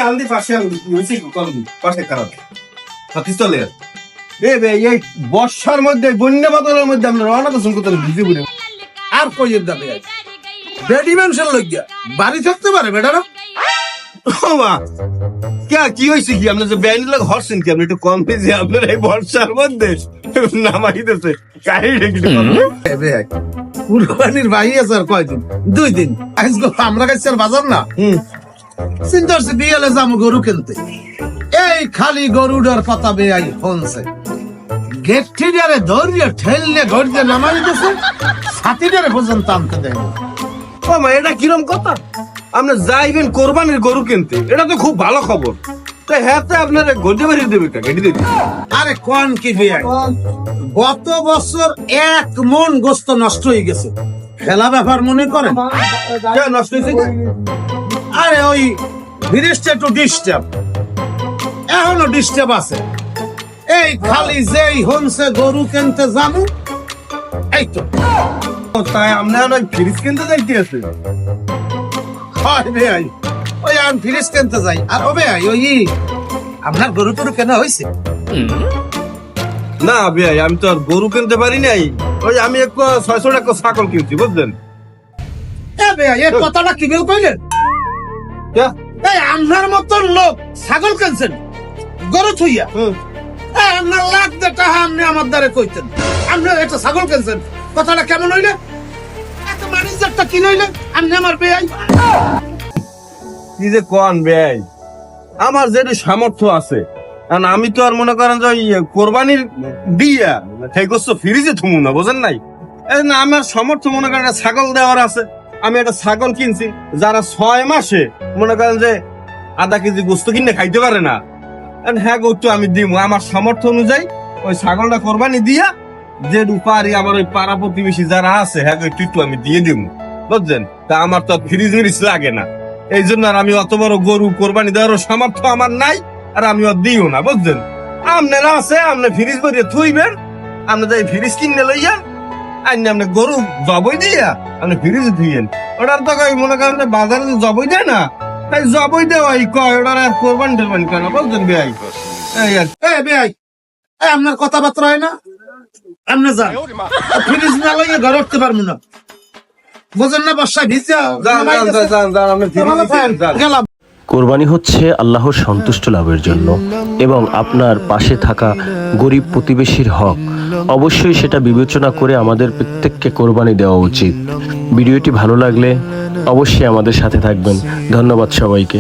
Andi facendo così con qualche carattere. Ma ti sto lì. এই বর্ষার মধ্যে বন্যা বাদলের মধ্যে আমরা রওনা করছেন কোথাও ভিজে পড়ে আর কইয়ের দাবি বেডি মেনশন লাগিয়া বাড়ি থাকতে পারে বেটারা মা কি হয়েছে কি আপনার যে ব্যান্ড লোক হরছেন কি আপনি একটু কম পেয়েছে আপনার এই বর্ষার মধ্যে নামাইতেছে কাহিনী একটু কুরবানির ভাই আছে আর কয়দিন 2 দিন আজকে আমরা কাছে বাজার না চিন্তা করছি বিয়েলে যাবো গরু কিনতে এই খালি গরুটার কথা বেআই ফোনছে গেট ঠিকারে ধরিয়ে ঠেললে ঘরতে নামাই দিতেছে ছাতিটারে পর্যন্ত আনতে দেয় ও মা এটা কিরম কথা আপনি যাইবেন কোরবানির গরু কিনতে এটা তো খুব ভালো খবর তাই হ্যাঁ তো আপনার গড়ে বাড়ি দেবে কেটে দেবে আরে কোন কি বেআই গত বছর 1 মন গোস্ত নষ্ট হয়ে গেছে খেলা ব্যাপার মনে করেন নষ্ট হয়েছে আরে ওই ফিরিসটা একটু ডিস্টার্ব এখনো ডিস্টার্ব আছে এই খালি যেই হনছে গরু কিনতে জানু এই তো তাই আপনার ওই ফ্রিজ কিনতে যাইতে আছে হয় ভাই ওই আমি ফিরিস কিনতে যাই আর ও ভাই ওই আপনার গরু টরু কেনা হয়েছে না ভাই আমি তো আর গরু কিনতে পারি নাই ওই আমি একটু 600 টাকা ছাগল কিনছি বুঝলেন এ ভাই এই কথাটা কি বেল কইলেন এই আপনার মতন লোক ছাগল কিনছেন গরু থুইয়া আপনার লাখ টাকা আপনি আমার দ্বারে কইতেন আপনি একটা ছাগল কিনছেন কথাটা কেমন হইলে এত ম্যানেজারটা কি নইলে আপনি আমার বেআই কি যে কোন ভাই আমার যেটা সামর্থ্য আছে কারণ আমি তো আর মনে করেন যে ওই কোরবানির দিয়া সেই গোস্ত ফ্রিজে থুমু না বোঝেন নাই এই না আমার সামর্থ্য মনে করেন একটা ছাগল দেওয়ার আছে আমি একটা ছাগল কিনছি যারা 6 মাসে মনে করেন যে আধা কেজি গোস্ত কিনে খাইতে পারে না হ্যাঁ গোস্ত আমি দিব আমার সামর্থ্য অনুযায়ী ওই ছাগলটা কোরবানি দিয়া যেটু পারি আমার ওই পাড়া প্রতিবেশী যারা আছে হ্যাঁ একটু আমি দিয়ে দিব বুঝছেন তা আমার তো ফ্রিজ মিরিজ লাগে না এই জন্য আর আমি অত বড় গরু কোরবানি দেওয়ার সামর্থ্য আমার নাই আর আমি আর দিও না বুঝছেন আপনারা আছে আপনি ফ্রিজ ভরিয়ে থুইবেন আপনি যাই ফ্রিজ কিনে লইয়া আইনি আপনি গরু জবই দিয়া আপনি ফ্রিজে থুইয়েন ওটার তো মনে করেন বাজারে জবই দেয় না তাই জবই দেওয়াই কয় ওটার আর কোরবানি টোরবানি কেন বুঝছেন বেআই এই আর বেআই আপনার কথাবার্তা হয় না আপনি যান ফ্রিজ না লইয়া ঘরে উঠতে পারবো না বোঝেন না বর্ষায় ভিজা গেলাম কোরবানি হচ্ছে আল্লাহর সন্তুষ্ট লাভের জন্য এবং আপনার পাশে থাকা গরিব প্রতিবেশীর হক অবশ্যই সেটা বিবেচনা করে আমাদের প্রত্যেককে কোরবানি দেওয়া উচিত। ভিডিওটি ভালো লাগলে অবশ্যই আমাদের সাথে থাকবেন। ধন্যবাদ সবাইকে।